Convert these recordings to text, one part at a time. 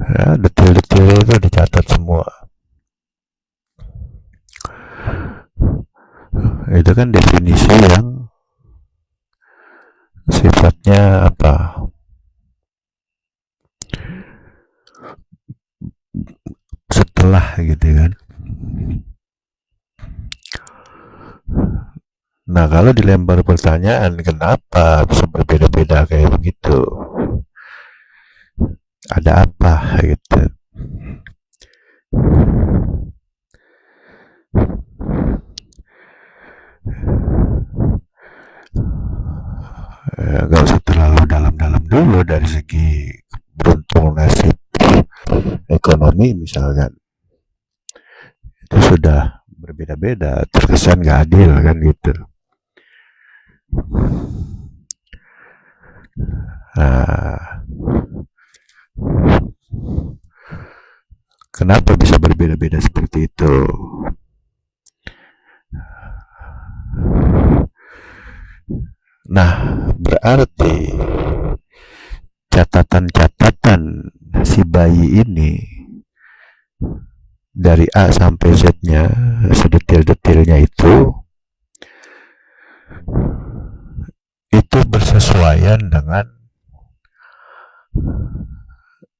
Ya, detil-detilnya itu dicatat semua. Itu kan definisi yang sifatnya apa, setelah gitu kan. Nah, kalau dilempar pertanyaan kenapa bisa berbeda-beda kayak begitu, ada apa gitu. Gak usah terlalu dalam-dalam dulu dari segi beruntung nasib ekonomi misalkan, itu sudah berbeda-beda, terkesan gak adil kan gitu. Nah, kenapa bisa berbeda-beda seperti itu? Nah, berarti catatan-catatan si bayi ini dari A sampai Z-nya, sedetil-detilnya itu bersesuaian dengan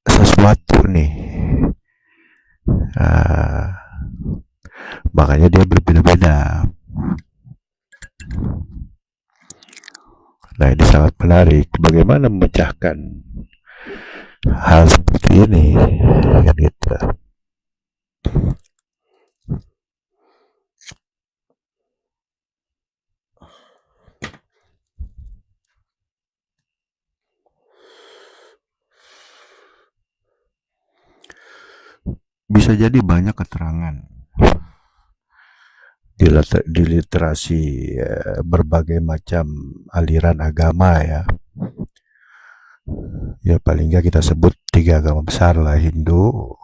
sesuatu nih. Nah, makanya dia berbeda-beda. Nah, ini sangat menarik. Bagaimana memecahkan hal seperti ini? Kan gitu. Bisa jadi banyak keterangan di literasi berbagai macam aliran agama ya. Ya paling nggak kita sebut tiga agama besar lah, Hindu,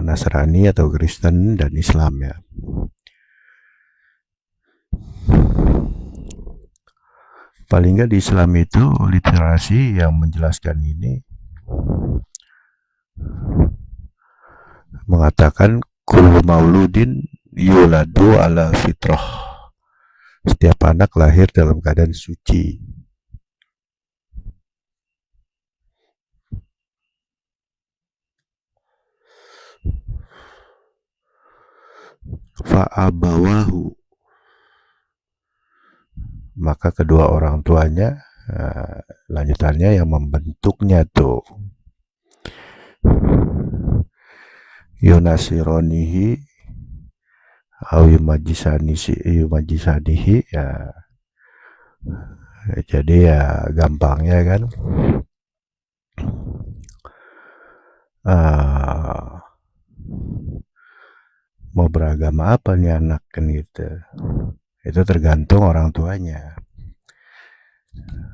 Nasrani atau Kristen, dan Islam ya. Paling nggak di Islam itu literasi yang menjelaskan ini mengatakan kullu mauludin yuladu ala fitrah. Setiap anak lahir dalam keadaan suci. Fa'abawahu, maka kedua orang tuanya, lanjutannya yang membentuknya tuh, yunasironihi au yumajisanihi ya. Jadi ya gampangnya kan, uh, mau beragama apa nih anak kan gitu. Itu tergantung orang tuanya.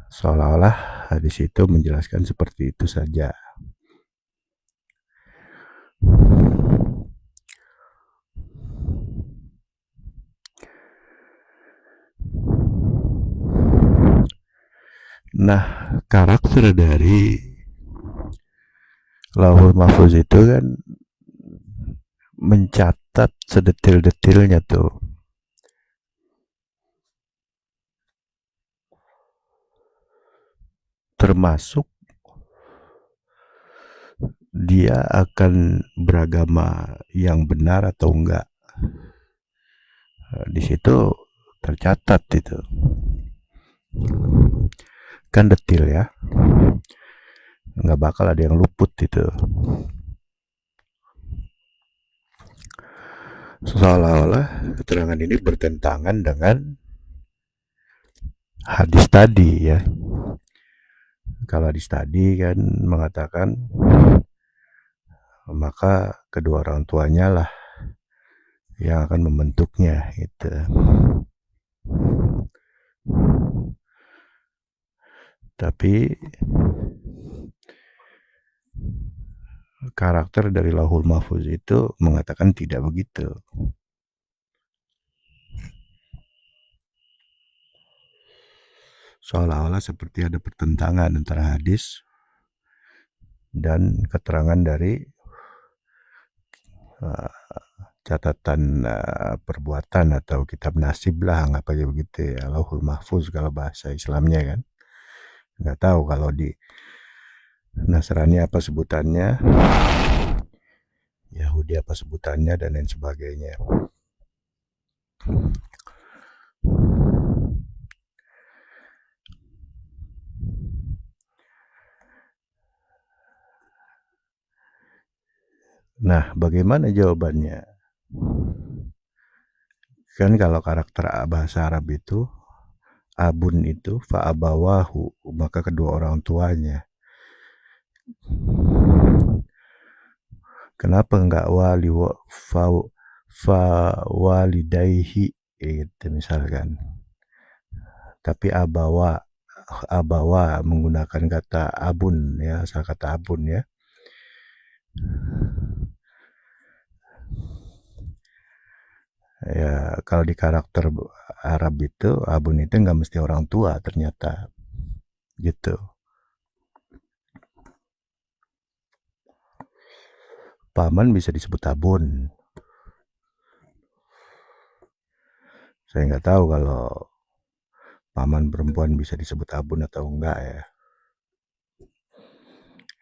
Seolah-olah hadis itu menjelaskan seperti itu saja. Nah, karakter dari Lauhul Mahfuz itu kan mencatat sedetil-detilnya tuh. Termasuk dia akan beragama yang benar atau enggak. Di situ tercatat itu. Kan detil ya. Nggak bakal ada yang luput itu. Seolah-olah keterangan ini bertentangan dengan hadis tadi ya. Kalau hadis tadi kan mengatakan maka kedua orang tuanya lah yang akan membentuknya gitu. Tapi karakter dari Lauhul Mahfuz itu mengatakan tidak begitu. Seolah-olah seperti ada pertentangan antara hadis dan keterangan dari catatan perbuatan atau kitab nasib lah, anggap aja begitu ya, Lauhul Mahfuz kalau bahasa Islamnya kan. Nggak tahu kalau di Nasrani apa sebutannya, Yahudi apa sebutannya, dan lain sebagainya. Nah, bagaimana jawabannya? Kan kalau karakter bahasa Arab itu, abun itu fa'abawahu, maka kedua orang tuanya. Kenapa enggak fa walidaihi gitu misalkan. Tapi abawa menggunakan kata abun ya, asal kata abun ya. Ya, kalau di karakter Arab itu abun itu nggak mesti orang tua ternyata gitu. Paman bisa disebut abun. Saya nggak tahu kalau paman perempuan bisa disebut abun atau enggak ya.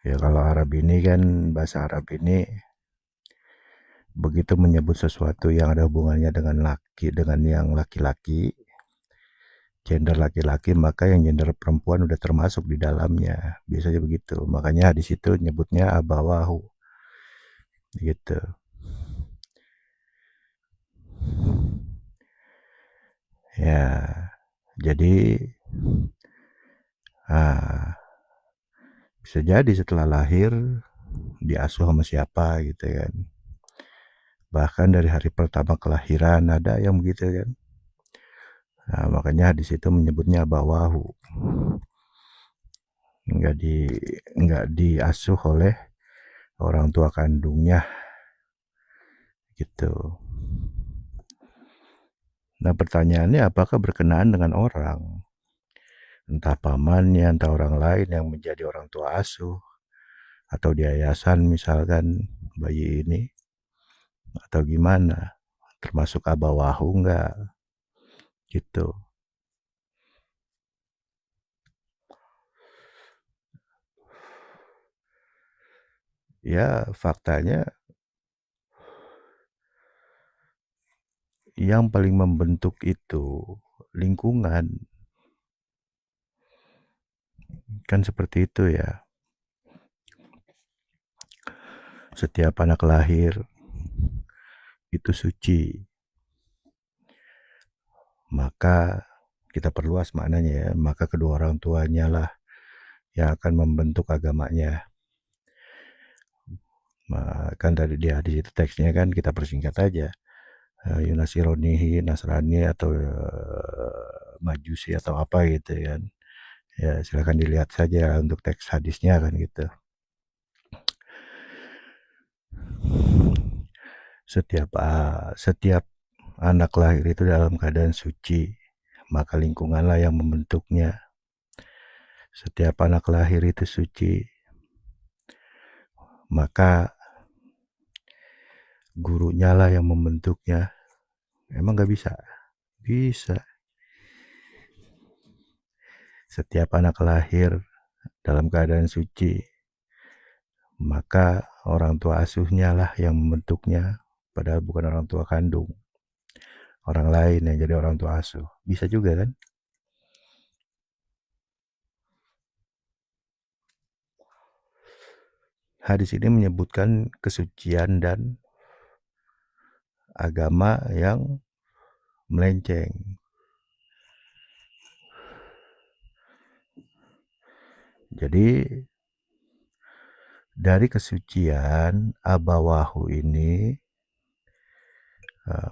Ya kalau Arab ini kan, bahasa Arab ini begitu menyebut sesuatu yang ada hubungannya dengan laki, dengan yang laki-laki, gender laki-laki, maka yang gender perempuan udah termasuk di dalamnya. Biasanya begitu. Makanya di situ nyebutnya abawahu. Gitu. Ya, jadi bisa jadi setelah lahir diasuh sama siapa gitu kan. Bahkan dari hari pertama kelahiran ada yang begitu kan. Nah, makanya di situ menyebutnya abawahu. Nggak diasuh oleh orang tua kandungnya gitu. Nah, pertanyaannya apakah berkenaan dengan orang? Entah pamannya, entah orang lain yang menjadi orang tua asuh, atau di yayasan misalkan bayi ini, atau gimana? Termasuk abawahu enggak? Gitu. Ya, faktanya yang paling membentuk itu lingkungan. Kan seperti itu ya. Setiap anak lahir itu suci. Maka kita perluas maknanya ya, maka kedua orang tuanya lah yang akan membentuk agamanya. Kan tadi di hadis itu teksnya kan kita persingkat aja. Yunasironihi, Nasrani atau Majusi atau apa gitu kan. Ya silakan dilihat saja untuk teks hadisnya kan gitu. Setiap anak lahir itu dalam keadaan suci, maka lingkunganlah yang membentuknya. Setiap anak lahir itu suci, maka gurunya lah yang membentuknya. Emang gak bisa? Bisa. Setiap anak lahir dalam keadaan suci, maka orang tua asuhnya lah yang membentuknya, padahal bukan orang tua kandung. Orang lain yang jadi orang tua asuh. Bisa juga kan? Hadis ini menyebutkan kesucian dan agama yang melenceng. Jadi dari kesucian abawahu ini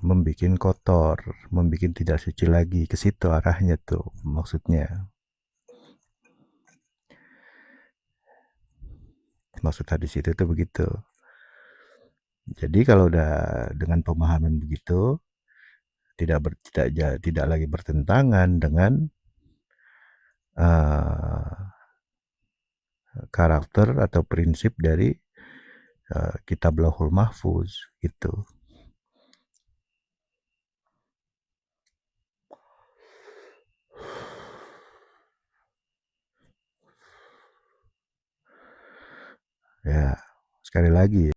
membuat kotor, membuat tidak suci lagi. Ke situ arahnya tuh maksudnya. Maksud hadis itu tuh begitu. Jadi kalau udah dengan pemahaman begitu, tidak lagi bertentangan dengan uh, karakter atau prinsip dari kitab Lauhul Mahfuz gitu. Ya, sekali lagi